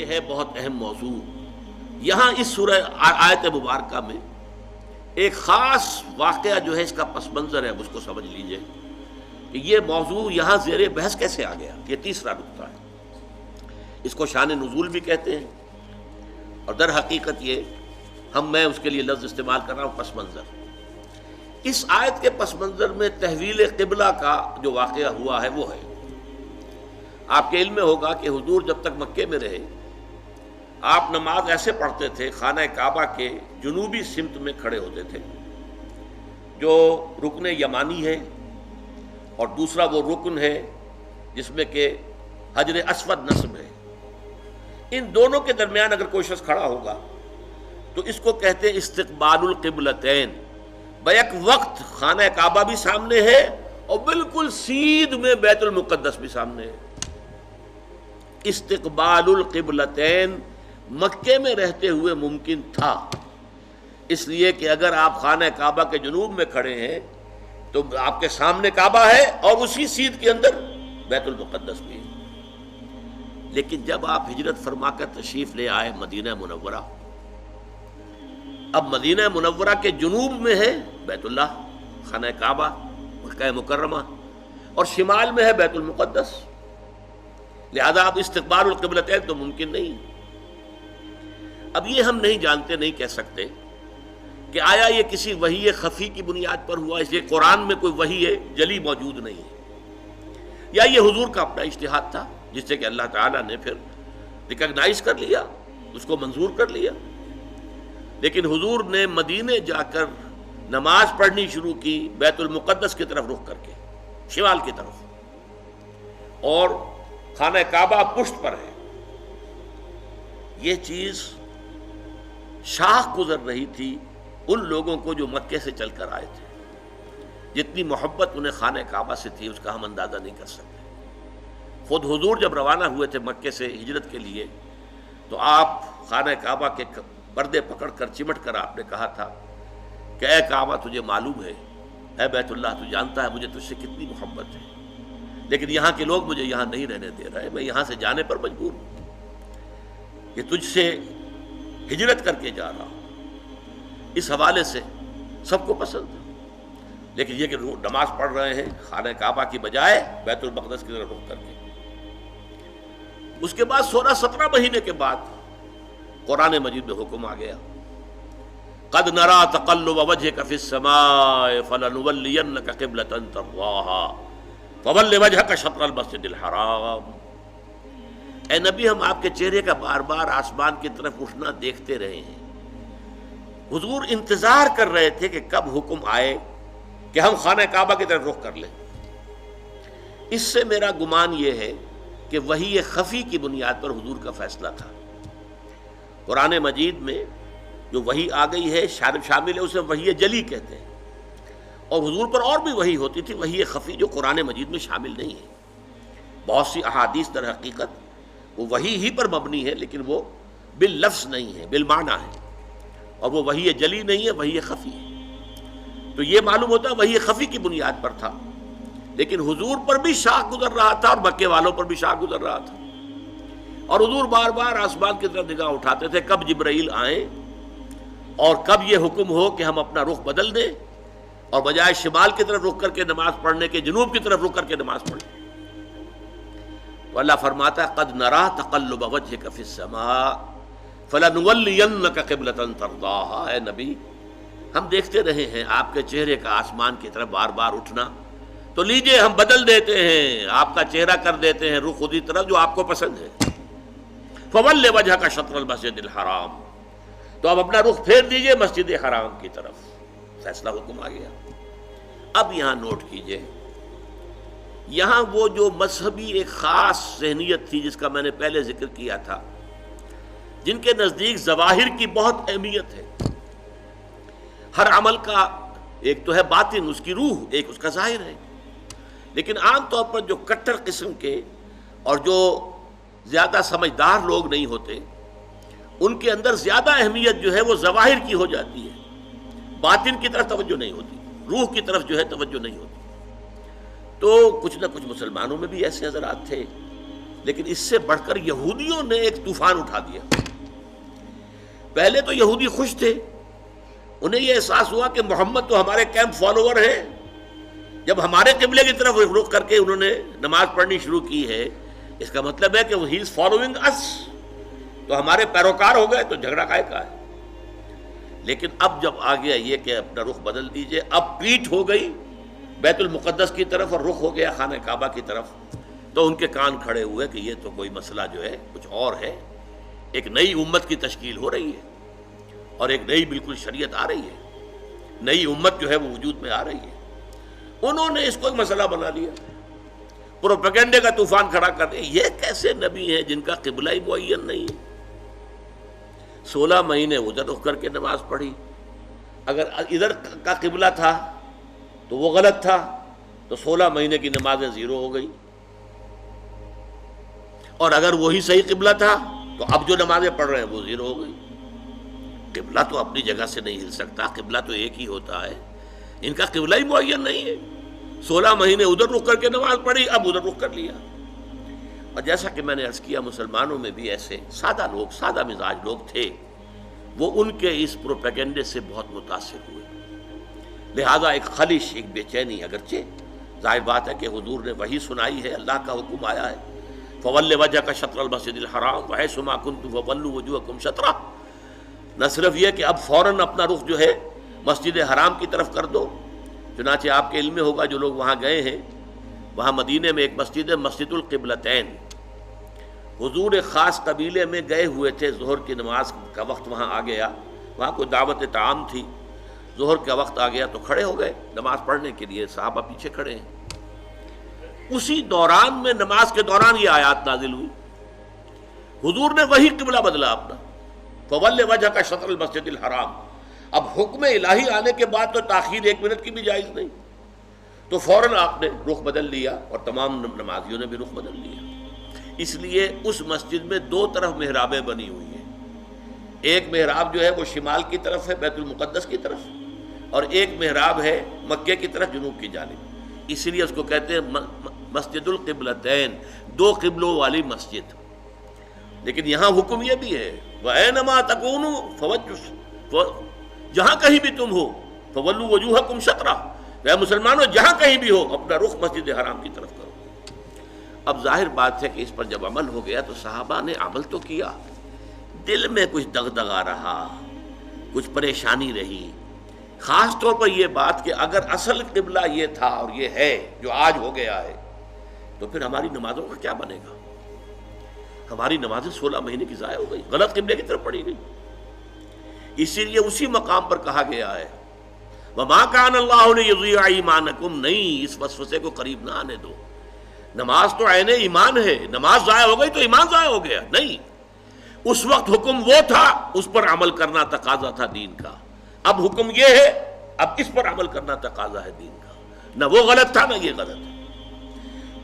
یہ ہے بہت اہم موضوع. یہاں اس سورہ آیت مبارکہ میں ایک خاص واقعہ جو ہے اس کا پس منظر ہے، اس کو سمجھ لیجئے کہ یہ موضوع یہاں زیر بحث کیسے آ گیا. یہ تیسرا نقطہ ہے. اس کو شان نزول بھی کہتے ہیں، اور در حقیقت یہ میں اس کے لیے لفظ استعمال کر رہا ہوں پس منظر. اس آیت کے پس منظر میں تحویل قبلہ کا جو واقعہ ہوا ہے وہ ہے. آپ کے علم میں ہوگا کہ حضور جب تک مکے میں رہے آپ نماز ایسے پڑھتے تھے، خانہ کعبہ کے جنوبی سمت میں کھڑے ہوتے تھے جو رکن یمانی ہے، اور دوسرا وہ رکن ہے جس میں کہ حجر اسود نصب ہے. ان دونوں کے درمیان اگر کوئی شخص کھڑا ہوگا تو اس کو کہتے ہیں استقبال القبلتین. بیک وقت خانہ کعبہ بھی سامنے ہے اور بالکل سیدھ میں بیت المقدس بھی سامنے ہے. استقبال القبلتین مکے میں رہتے ہوئے ممکن تھا، اس لیے کہ اگر آپ خانہ کعبہ کے جنوب میں کھڑے ہیں تو آپ کے سامنے کعبہ ہے اور اسی سیدھ کے اندر بیت المقدس بھی ہے. لیکن جب آپ ہجرت فرما کر تشریف لے آئے مدینہ منورہ، اب مدینہ منورہ کے جنوب میں ہے بیت اللہ خانہ کعبہ مکہ مکرمہ، اور شمال میں ہے بیت المقدس، لہذا اب استقبال القبلتین تو ممکن نہیں. اب یہ ہم نہیں جانتے، نہیں کہہ سکتے کہ آیا یہ کسی وحی خفی کی بنیاد پر ہوا، اس لیے قرآن میں کوئی وحی جلی موجود نہیں ہے، یا یہ حضور کا اپنا اجتہاد تھا جس سے کہ اللہ تعالیٰ نے پھر ریکگنائز کر لیا، اس کو منظور کر لیا. لیکن حضور نے مدینے جا کر نماز پڑھنی شروع کی بیت المقدس کی طرف رخ کر کے، شمال کی طرف، اور خانہ کعبہ پشت پر ہے. یہ چیز شاخ گزر رہی تھی ان لوگوں کو جو مکے سے چل کر آئے تھے. جتنی محبت انہیں خانہ کعبہ سے تھی اس کا ہم اندازہ نہیں کر سکتے. خود حضور جب روانہ ہوئے تھے مکے سے ہجرت کے لیے تو آپ خانہ کعبہ کے پردے پکڑ کر چمٹ کر آپ نے کہا تھا کہ اے کعبہ تجھے معلوم ہے، اے بیت اللہ تو جانتا ہے مجھے تجھ سے کتنی محبت ہے، لیکن یہاں کے لوگ مجھے یہاں نہیں رہنے دے رہے، میں یہاں سے جانے پر مجبور ہوں، کہ تجھ سے ہجرت کر کے جا رہا ہوں. اس حوالے سے سب کو پسند ہے. لیکن یہ کہ نماز پڑھ رہے ہیں خانہ کعبہ کی بجائے بیت المقدس کی طرف رخ کر کے. اس کے بعد 16-17 مہینے کے بعد قرآن مجید میں حکم آ گیا، قد نرى تقلب وجهك في السماء فلنولينك قبلة ترضاها فول وجهك شطر المسجد الحرام. اے نبی ہم آپ کے چہرے کا بار بار آسمان کی طرف اٹھنا دیکھتے رہے ہیں. حضور انتظار کر رہے تھے کہ کب حکم آئے کہ ہم خانہ کعبہ کی طرف رخ کر لیں. اس سے میرا گمان یہ ہے کہ وحی خفی کی بنیاد پر حضور کا فیصلہ تھا. قرآن مجید میں جو وحی آ گئی ہے شامل ہے، اسے وحی جلی کہتے ہیں، اور حضور پر اور بھی وحی ہوتی تھی وحی خفی جو قرآن مجید میں شامل نہیں ہے. بہت سی احادیث در حقیقت وہ وحی ہی پر مبنی ہے، لیکن وہ باللفظ نہیں ہے، بالمعنی ہے، اور وہ وحی جلی نہیں ہے، وحی خفی ہے. تو یہ معلوم ہوتا ہے وحی خفی کی بنیاد پر تھا، لیکن حضور پر بھی شاخ گزر رہا تھا اور مکے والوں پر بھی شاخ گزر رہا تھا. اور حضور بار بار آسمان کی طرف نگاہ اٹھاتے تھے کب جبرائیل آئیں اور کب یہ حکم ہو کہ ہم اپنا رخ بدل دیں اور بجائے شمال کی طرف رخ کر کے نماز پڑھنے کے جنوب کی طرف رخ کر کے نماز پڑھیں. تو اللہ فرماتا ہے قد نرى تقلب وجهك في السماء فلنولينك قبلة ترضاها. اے نبی ہم دیکھتے رہے ہیں آپ کے چہرے کا آسمان کی طرف بار بار اٹھنا، تو لیجئے ہم بدل دیتے ہیں، آپ کا چہرہ کر دیتے ہیں رخ اسی طرف جو آپ کو پسند ہے. فول وجهك شطر المسجد الحرام. تو اب اپنا رخ پھیر دیجئے مسجد حرام کی طرف. فیصلہ حکم آ گیا. اب یہاں نوٹ کیجئے، یہاں وہ جو مذہبی ایک خاص ذہنیت تھی جس کا میں نے پہلے ذکر کیا تھا، جن کے نزدیک ظواہر کی بہت اہمیت ہے. ہر عمل کا ایک تو ہے باطن، اس کی روح، ایک اس کا ظاہر ہے. لیکن عام طور پر جو کٹر قسم کے اور جو زیادہ سمجھدار لوگ نہیں ہوتے، ان کے اندر زیادہ اہمیت جو ہے وہ ظواہر کی ہو جاتی ہے، باطن کی طرف توجہ نہیں ہوتی، روح کی طرف جو ہے توجہ نہیں ہوتی. تو کچھ نہ کچھ مسلمانوں میں بھی ایسے حضرات تھے لیکن اس سے بڑھ کر یہودیوں نے ایک طوفان اٹھا دیا. پہلے تو یہودی خوش تھے، انہیں یہ احساس ہوا کہ محمد تو ہمارے کیمپ فالوور ہیں. جب ہمارے قبلے کی طرف رخ کر کے انہوں نے نماز پڑھنی شروع کی ہے، اس کا مطلب ہے کہ ہی از فالوئنگ اس، تو ہمارے پیروکار ہو گئے، تو جھگڑا کائے کا ہے. لیکن اب جب آ گیا یہ کہ اپنا رخ بدل دیجئے، اب پیٹھ ہو گئی بیت المقدس کی طرف اور رخ ہو گیا خانہ کعبہ کی طرف، تو ان کے کان کھڑے ہوئے کہ یہ تو کوئی مسئلہ جو ہے کچھ اور ہے. ایک نئی امت کی تشکیل ہو رہی ہے اور ایک نئی بالکل شریعت آ رہی ہے، نئی امت جو ہے وہ وجود میں آ رہی ہے. انہوں نے اس کو ایک مسئلہ بنا لیا، پروپیگنڈے کا طوفان کھڑا کر دیا. یہ کیسے نبی ہیں جن کا قبلہ ہی معین نہیں ہے؟ 16 مہینے ادھر رخ کر کے نماز پڑھی. اگر ادھر کا قبلہ تھا تو وہ غلط تھا، تو 16 مہینے کی نمازیں زیرو ہو گئی. اور اگر وہی صحیح قبلہ تھا تو اب جو نمازیں پڑھ رہے ہیں وہ زیرو ہو گئی. قبلہ تو اپنی جگہ سے نہیں ہل سکتا، قبلہ تو ایک ہی ہوتا ہے. ان کا قبلہ ہی معین نہیں ہے. 16 مہینے ادھر رخ کر کے نماز پڑھی، اب ادھر رخ کر لیا. اور جیسا کہ میں نے عرض کیا، مسلمانوں میں بھی ایسے سادہ لوگ، سادہ مزاج لوگ تھے، وہ ان کے اس پروپیگنڈے سے بہت متاثر ہوئے. لہذا ایک خلش، ایک بے چینی، اگرچہ ظاہر بات ہے کہ حضور نے وحی سنائی ہے، اللہ کا حکم آیا ہے فَوَلِّ وَجْهَكَ شَطْرَ الْمَسْجِدِ الْحَرَامِ وَحَيْثُ مَا كُنتُمْ فَوَلُّوا وُجُوهَكُمْ شَطْرَهُ. نہ صرف یہ کہ اب فوراً اپنا رخ جو ہے مسجد حرام کی طرف کر دو، چنانچہ آپ کے علم میں ہوگا جو لوگ وہاں گئے ہیں، وہاں مدینے میں ایک مسجد ہے مسجد القبلتین. حضور ایک خاص قبیلے میں گئے ہوئے تھے، ظہر کی نماز کا وقت وہاں آ گیا، وہاں کوئی دعوت طعام تھی، ظہر کا وقت آ گیا تو کھڑے ہو گئے نماز پڑھنے کے لیے، صحابہ پیچھے کھڑے ہیں. اسی دوران میں، نماز کے دوران یہ آیات نازل ہوئی. حضور نے وہی قبلہ بدلا اپنا، فَوَلِّ وَجْهَكَ شَطْرَ الْمَسْجِدِ الْحَرَامِ. اب حکم الہی آنے کے بعد تو تاخیر 1 منٹ کی بھی جائز نہیں، تو فوراً آپ نے رخ بدل لیا اور تمام نمازیوں نے بھی رخ بدل لیا. اس لیے اس مسجد میں 2 طرف محرابیں بنی ہوئی ہیں. ایک محراب جو ہے وہ شمال کی طرف ہے بیت المقدس کی طرف، اور ایک محراب ہے مکے کی طرف جنوب کی جانب. اسی لیے اس کو کہتے ہیں مسجد القبلتین، 2 قبلوں والی مسجد. لیکن یہاں حکم یہ بھی ہے وَأَيْنَمَا تَكُونُوا فَوَجُّ، جہاں کہیں بھی تم ہو فَوَلُّوا وُجُوهَكُمْ شَطْرَهُ، اے مسلمانوں جہاں کہیں بھی ہو اپنا رخ مسجد حرام کی طرف کرو. اب ظاہر بات ہے کہ اس پر جب عمل ہو گیا تو صحابہ نے عمل تو کیا، دل میں کچھ دغدغہ رہا، کچھ پریشانی رہی. خاص طور پر یہ بات کہ اگر اصل قبلہ یہ تھا اور یہ ہے جو آج ہو گیا ہے، تو پھر ہماری نمازوں کا کیا بنے گا؟ ہماری نمازیں 16 مہینے کی ضائع ہو گئی، غلط قبلے کی طرف پڑھی گئی. اسی لیے اسی مقام پر کہا گیا ہے وَمَا كَانَ اللَّهُ لِيُضِيعَ إِيمَانَكُمْ، نہیں اس وسوسے کو قریب نہ آنے دو. نماز تو عین ایمان ہے، نماز ضائع ہو گئی تو ایمان ضائع ہو گیا؟ نہیں، اس وقت حکم وہ تھا، اس پر عمل کرنا تقاضا تھا دین کا. اب حکم یہ ہے، اب اس پر عمل کرنا تقاضا ہے دین کا. نہ وہ غلط تھا نہ یہ غلط ہے.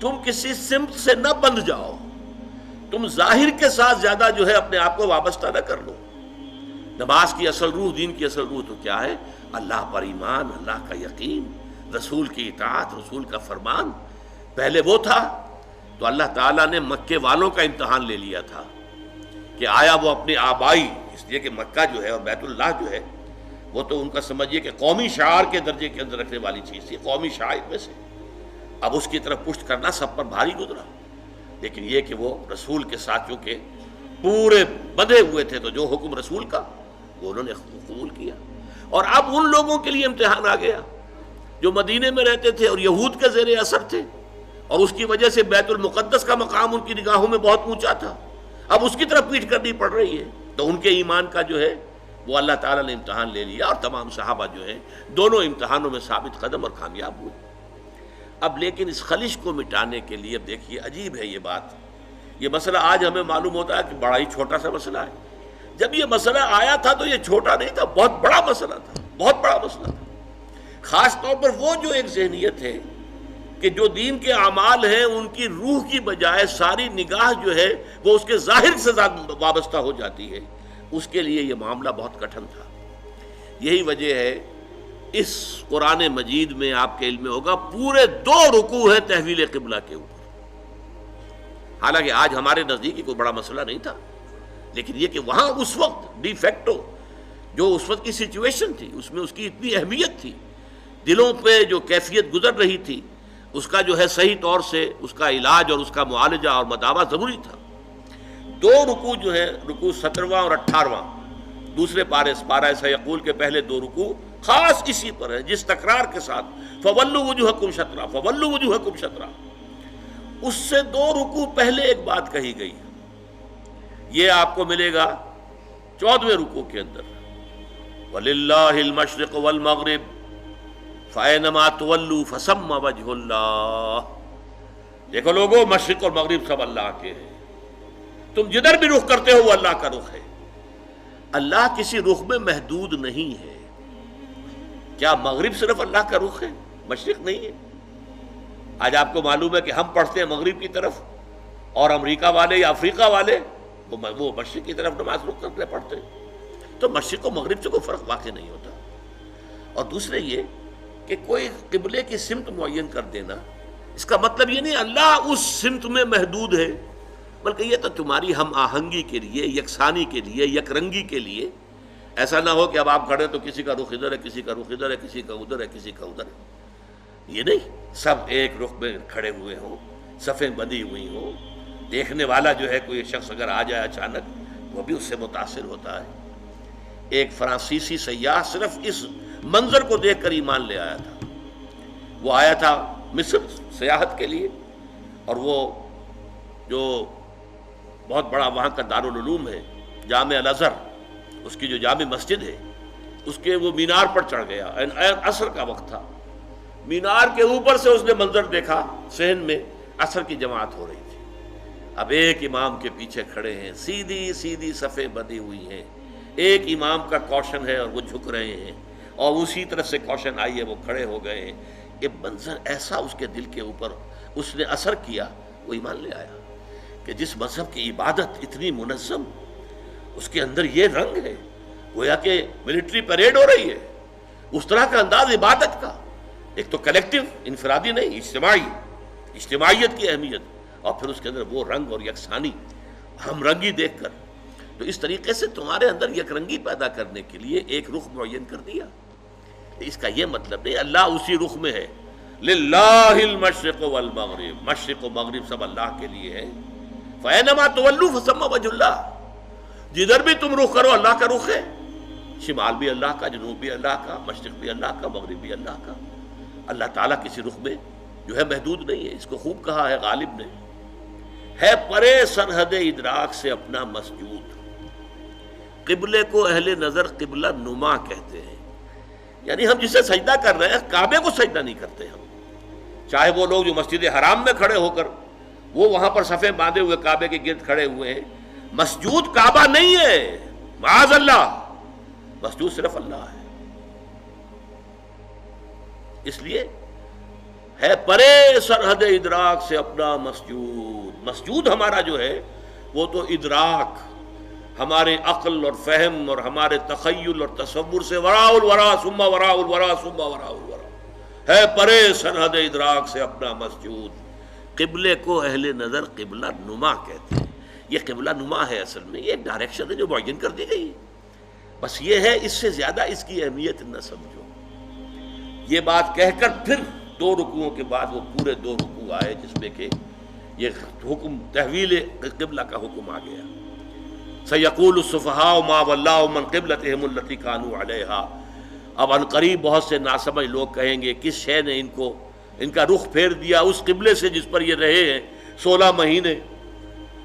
تم کسی سمت سے نہ بندھ جاؤ، تم ظاہر کے ساتھ زیادہ جو ہے اپنے آپ کو وابستہ نہ کر لو. نماز کی اصل روح، دین کی اصل روح تو کیا ہے؟ اللہ پر ایمان، اللہ کا یقین، رسول کی اطاعت، رسول کا فرمان. پہلے وہ تھا تو اللہ تعالیٰ نے مکے والوں کا امتحان لے لیا تھا کہ آیا وہ اپنی آبائی، اس لیے کہ مکہ جو ہے اور بیت اللہ جو ہے وہ تو ان کا سمجھیے کہ قومی شعار کے درجے کے اندر رکھنے والی چیز تھی، قومی شعائر میں سے. اب اس کی طرف پشت کرنا سب پر بھاری گزرا. لیکن یہ کہ وہ رسول کے ساتھ چونکہ پورے بدھے ہوئے تھے تو جو حکم رسول کا وہ انہوں نے قبول کیا. اور اب ان لوگوں کے لیے امتحان آ گیا جو مدینے میں رہتے تھے اور یہود کے زیر اثر تھے، اور اس کی وجہ سے بیت المقدس کا مقام ان کی نگاہوں میں بہت اونچا تھا. اب اس کی طرف پیٹھ کرنی پڑ رہی ہے. تو ان کے ایمان کا جو ہے وہ اللہ تعالیٰ نے امتحان لے لیا، اور تمام صحابہ جو ہیں دونوں امتحانوں میں ثابت قدم اور کامیاب ہوئے. اب لیکن اس خلش کو مٹانے کے لیے اب دیکھیے عجیب ہے یہ بات. یہ مسئلہ آج ہمیں معلوم ہوتا ہے کہ بڑا ہی چھوٹا سا مسئلہ ہے. جب یہ مسئلہ آیا تھا تو یہ چھوٹا نہیں تھا، بہت بڑا مسئلہ تھا، بہت بڑا مسئلہ تھا. خاص طور پر وہ جو ایک ذہنیت ہے کہ جو دین کے اعمال ہیں ان کی روح کی بجائے ساری نگاہ جو ہے وہ اس کے ظاہر سے وابستہ ہو جاتی ہے، اس کے لیے یہ معاملہ بہت کٹھن تھا. یہی وجہ ہے اس قرآن مجید میں آپ کے علم میں ہوگا پورے 2 رکوع ہیں تحویل قبلہ کے اوپر. حالانکہ آج ہمارے نزدیک کوئی بڑا مسئلہ نہیں تھا، لیکن یہ کہ وہاں اس وقت ڈی فیکٹو جو اس وقت کی سچویشن تھی اس میں اس کی اتنی اہمیت تھی، دلوں پہ جو کیفیت گزر رہی تھی اس کا جو ہے صحیح طور سے اس کا علاج اور اس کا معالجہ اور مداوع ضروری تھا۔ دو رکوع جو ہیں، رکوع 17واں اور 18واں، دوسرے پارہ سیقول کے پہلے دو رکوع خاص اسی پر ہے، جس تکرار کے ساتھ فولوا وجوہکم شطرہ، فولوا وجوہکم شطرہ، اس سے دو رکوع پہلے ایک بات کہی گئی، یہ آپ کو ملے گا 14ویں رکوع کے اندر، وَلِلَّهِ الْمَشْرِقُ وَالْمَغْرِبُ فَأَيْنَمَا تُوَلُّوا فَثَمَّ وَجْهُ اللَّهِ۔ دیکھو لوگوں، مشرق اور مغرب سب اللہ کے ہیں، تم جدھر بھی رخ کرتے ہو وہ اللہ کا رخ ہے۔ اللہ کسی رخ میں محدود نہیں ہے۔ کیا مغرب صرف اللہ کا رخ ہے، مشرق نہیں ہے؟ آج آپ کو معلوم ہے کہ ہم پڑھتے ہیں مغرب کی طرف، اور امریکہ والے یا افریقہ والے وہ مشرق کی طرف نماز رخ کرتے پڑھتے ہیں۔ تو مشرق و مغرب سے کوئی فرق واقع نہیں ہوتا۔ اور دوسرے یہ کہ کوئی قبلے کی سمت معین کر دینا، اس کا مطلب یہ نہیں اللہ اس سمت میں محدود ہے، بلکہ یہ تو تمہاری ہم آہنگی کے لیے، یکسانی کے لیے، یک رنگی کے لیے۔ ایسا نہ ہو کہ اب آپ کھڑے تو کسی کا رخ ادھر ہے، کسی کا رخ ادھر ہے، کسی کا ادھر ہے، کسی کا ادھر ہے، یہ نہیں، سب ایک رخ میں کھڑے ہوئے ہوں، صفیں بندھی ہوئی ہوں، دیکھنے والا جو ہے کوئی شخص اگر آ جائے اچانک وہ بھی اس سے متاثر ہوتا ہے۔ ایک فرانسیسی سیاح صرف اس منظر کو دیکھ کر ایمان لے آیا تھا۔ وہ آیا تھا مصر سیاحت کے لیے، اور وہ جو بہت بڑا وہاں کا دارالعلوم ہے جامع الازہر، اس کی جو جامع مسجد ہے، اس کے وہ مینار پر چڑھ گیا، عصر کا وقت تھا، مینار کے اوپر سے اس نے منظر دیکھا، صحن میں عصر کی جماعت ہو رہی تھی، اب ایک امام کے پیچھے کھڑے ہیں، سیدھی سیدھی صفیں بندھی ہوئی ہیں، ایک امام کا کوشن ہے اور وہ جھک رہے ہیں، اور اسی طرف سے کوشن آئی ہے وہ کھڑے ہو گئے ہیں۔ یہ منظر ایسا اس کے دل کے اوپر اس نے اثر کیا، وہ ایمان لے آیا کہ جس مذہب کی عبادت اتنی منظم، اس کے اندر یہ رنگ ہے، گویا کہ ملٹری پریڈ ہو رہی ہے، اس طرح کا انداز عبادت کا، ایک تو کلیکٹیو، انفرادی نہیں، اجتماعیت کی اہمیت، اور پھر اس کے اندر وہ رنگ اور یکسانی، ہم رنگی دیکھ کر۔ تو اس طریقے سے تمہارے اندر یک رنگی پیدا کرنے کے لیے ایک رخ معین کر دیا۔ اس کا یہ مطلب نہیں اللہ اسی رخ میں ہے، للہ المشرق والمغرب، مشرق و مغرب سب اللہ کے لیے ہے، فَأَيْنَمَا تُوَلُّوا فَثَمَّ وَجْهُ اللَّهِ، جدھر بھی تم رخ کرو اللہ کا رخ ہے، شمال بھی اللہ کا، جنوب بھی اللہ کا، مشرق بھی اللہ کا، مغرب بھی اللہ کا۔ اللہ تعالیٰ کسی رخ میں جو ہے محدود نہیں ہے۔ اس کو خوب کہا ہے غالب نے، ہے پرے سرحد ادراک سے اپنا مسجود۔ قبلے کو اہل نظر قبلہ نما کہتے ہیں، یعنی ہم جسے سجدہ کر رہے ہیں کعبے کو سجدہ نہیں کرتے ہم، چاہے وہ لوگ جو مسجد حرام میں کھڑے ہو کر وہ وہاں پر صفیں باندھے ہوئے کعبے کے گرد کھڑے ہوئے ہیں، مسجود کعبہ نہیں ہے، معاذ اللہ، مسجود صرف اللہ ہے۔ اس لیے ہے پرے سرحد ادراک سے اپنا مسجود۔ مسجود ہمارا جو ہے وہ تو ادراک، ہمارے عقل اور فہم اور ہمارے تخیل اور تصور سے وراء الورا ثم وراء الورا ثم وراء الورا، ہے پرے سرحد ادراک سے اپنا مسجود۔ قبلے کو اہل نظر قبلہ نما کہتے ہیں۔ یہ قبلہ نما ہے، اصل میں یہ ایک ڈائریکشن ہے جو معین کر دی گئی ہے، بس یہ ہے اس سے زیادہ اس کی اہمیت نہ سمجھو۔ یہ بات کہہ کر پھر دو رکوعوں کے بعد وہ پورے دو رکوع آئے جس میں کہ یہ حکم تحویل قبلہ کا حکم آ گیا۔ سَيَقُولُ السُّفَهَاءُ مَا وَلَّاهُمْ مَنْ قِبْلَتِهِمُ الَّتِي كَانُوا عَلَيْهَا، اب عنقریب بہت سے ناسمجھ لوگ کہیں گے کس شے نے ان کا رخ پھیر دیا اس قبلے سے جس پر یہ رہے ہیں 16 مہینے۔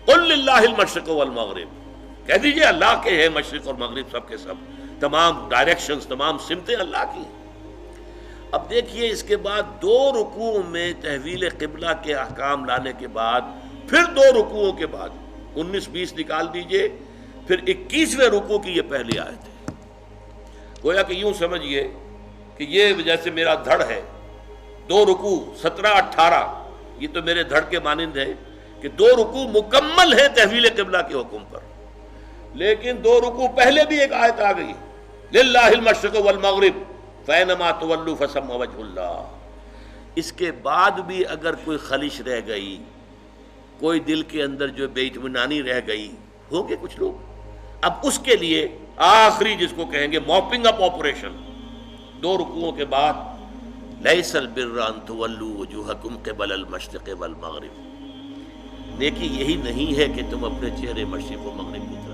قُلْ لِلَّهِ الْمَشْرِقُ وَالْمَغْرِبُ، کہہ دیجئے اللہ کے ہیں مشرق اور مغرب سب کے سب، تمام ڈائریکشنز، تمام سمتیں اللہ کی ہیں۔ اب دیکھیے اس کے بعد دو رکوع میں تحویل قبلہ کے احکام لانے کے بعد پھر دو رکوعوں کے بعد 19-20 نکال دیجئے، پھر 21ویں رکوع کی یہ پہلی آیت ہے۔ گویا کہ یوں سمجھیے کہ یہ جیسے میرا دھڑ ہے، دو رکوع 17-18 یہ تو میرے دھڑ کے مانند ہے کہ دو رکوع مکمل ہے تحویل قبلہ کے حکم پر، لیکن دو رکوع پہلے بھی ایک آیت آ گئی، للہ المشرق والمغرب فَأَيْنَمَا تُوَلُّوا فَثَمَّ وَجْهُ اللَّهِ۔ اس کے بعد بھی اگر کوئی خلش رہ گئی، کوئی دل کے اندر جو بے اطمینانی رہ گئی، ہو گئے کچھ لوگ، اب اس کے لیے آخری جس کو کہیں گے موپنگ اپ آپریشن، 2 رکوعوں کے بعد لیس البر ان تولوا وجوہکم قبل المشرق والمغرب، نیکی یہی نہیں ہے کہ تم اپنے چہرے مشرق و مغرب کی طرف